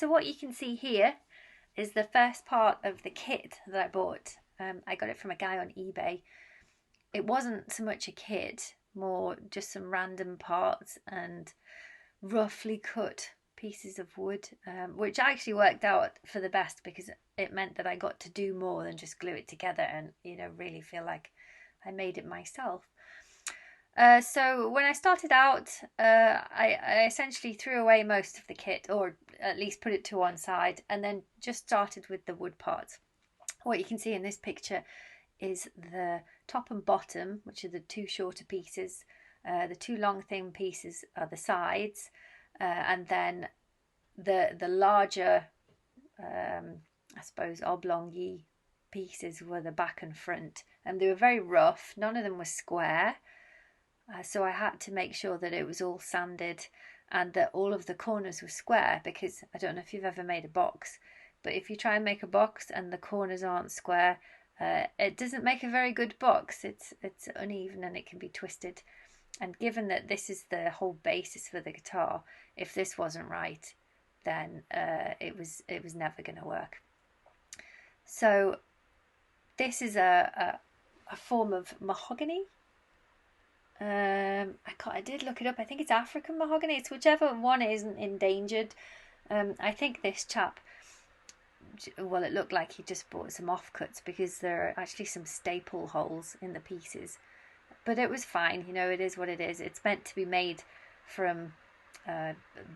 So what you can see here is the first part of the kit that I bought. I got it from a guy on eBay. It wasn't so much a kit, more just some random parts and roughly cut pieces of wood, which actually worked out for the best because it meant that I got to do more than just glue it together and, you know, really feel like I made it myself. So when I started out, I essentially threw away most of the kit, or at least put it to one side, and then just started with the wood parts. What you can see in this picture is the top and bottom, which are the two shorter pieces. The two long thin pieces are the sides, and then the larger, I suppose, oblongy pieces were the back and front. And they were very rough. None of them were square. So I had to make sure that it was all sanded and that all of the corners were square, because I don't know if you've ever made a box, but if you try and make a box and the corners aren't square, it doesn't make a very good box. It's uneven and it can be twisted. And given that this is the whole basis for the guitar, if this wasn't right, then it was never going to work. So this is a form of mahogany. I did look it up. I think it's African mahogany. It's whichever one isn't endangered. I think this chap, well, it looked like he just bought some offcuts because there are actually some staple holes in the pieces. But it was fine, you know, it is what it is. It's meant to be made from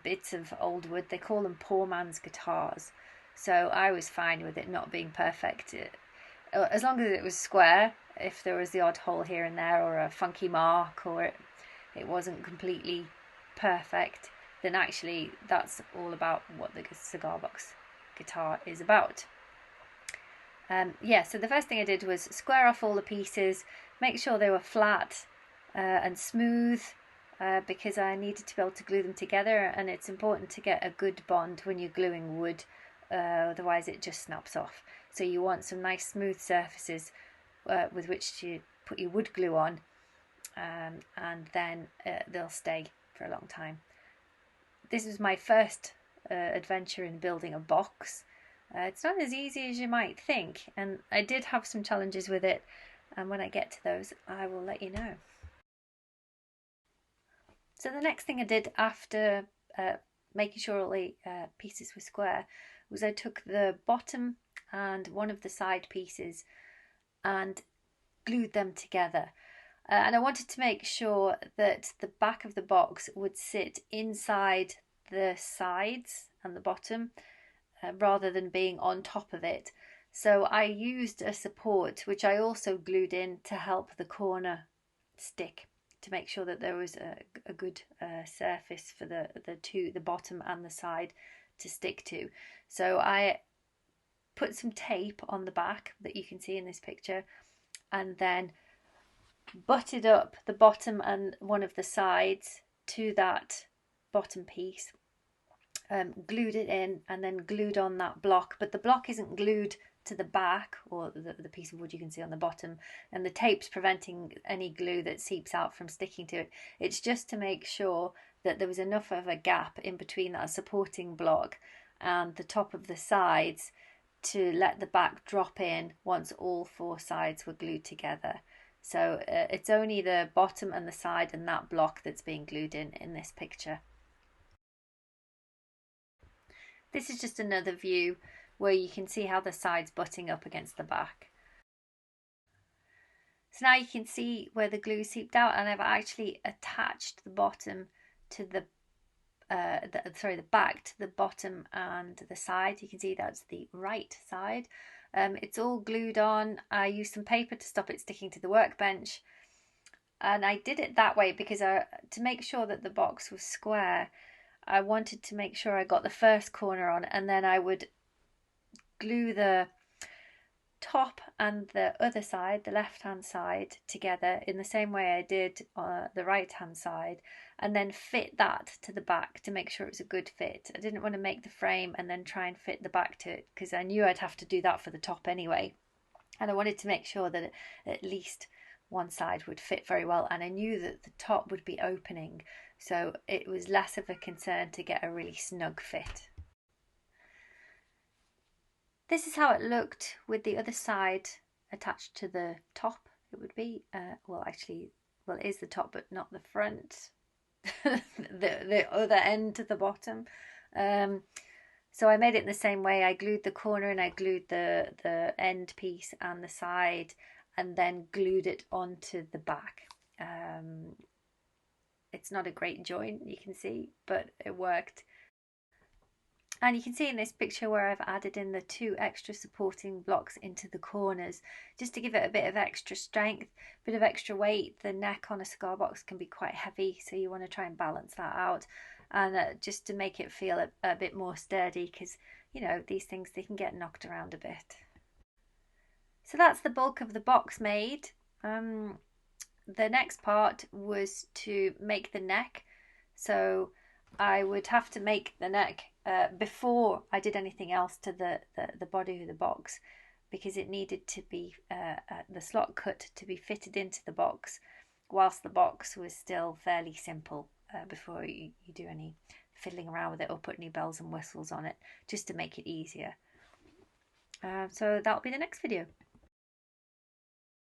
bits of old wood. They call them poor man's guitars. So I was fine with it not being perfect. As long as it was square, if there was the odd hole here and there or a funky mark, or it wasn't completely perfect, then actually that's all about what the cigar box guitar is about. So the first thing I did was square off all the pieces, make sure they were flat and smooth, because I needed to be able to glue them together, and it's important to get a good bond when you're gluing wood, otherwise it just snaps off. So you want some nice smooth surfaces with which to put your wood glue on, and then they'll stay for a long time. This was my first adventure in building a box. It's not as easy as you might think, and I did have some challenges with it, and when I get to those I will let you know. So the next thing I did after making sure all the pieces were square was I took the bottom and one of the side pieces and glued them together. And I wanted to make sure that the back of the box would sit inside the sides and the bottom, rather than being on top of it. So I used a support which I also glued in to help the corner stick, to make sure that there was a good surface for the bottom and the side to stick to. So I put some tape on the back that you can see in this picture, and then butted up the bottom and one of the sides to that bottom piece, glued it in, and then glued on that block. But the block isn't glued to the back or the piece of wood you can see on the bottom, and the tape's preventing any glue that seeps out from sticking to it. It's just to make sure that there was enough of a gap in between that supporting block and the top of the sides to let the back drop in once all four sides were glued together. So it's only the bottom and the side and that block that's being glued in this picture. This is just another view where you can see how the side's butting up against the back. So now you can see where the glue seeped out, and I've actually attached the bottom to the back to the bottom and the side. You can see that's the right side. It's all glued on. I used some paper to stop it sticking to the workbench, and I did it that way because to make sure that the box was square, I wanted to make sure I got the first corner on, and then I would glue the top and the other side, the left hand side, together in the same way I did the right hand side, and then fit that to the back to make sure it's a good fit. I didn't want to make the frame and then try and fit the back to it, because I knew I'd have to do that for the top anyway, and I wanted to make sure that at least one side would fit very well, and I knew that the top would be opening, so it was less of a concern to get a really snug fit. This is how it looked with the other side attached to the top. It would be, well, actually, well, it is the top, but not the front. the other end to the bottom. So I made it in the same way. I glued the corner and I glued the end piece and the side, and then glued it onto the back. It's not a great joint, you can see, but it worked. And you can see in this picture where I've added in the 2 extra supporting blocks into the corners, just to give it a bit of extra strength, a bit of extra weight. The neck on a cigar box can be quite heavy, so you want to try and balance that out. And just to make it feel a bit more sturdy, because, you know, these things, they can get knocked around a bit. So that's the bulk of the box made. The next part was to make the neck. So I would have to make the neck before I did anything else to the body of the box, because it needed to be the slot cut to be fitted into the box whilst the box was still fairly simple, before you do any fiddling around with it or put any bells and whistles on it, just to make it easier. So that'll be the next video.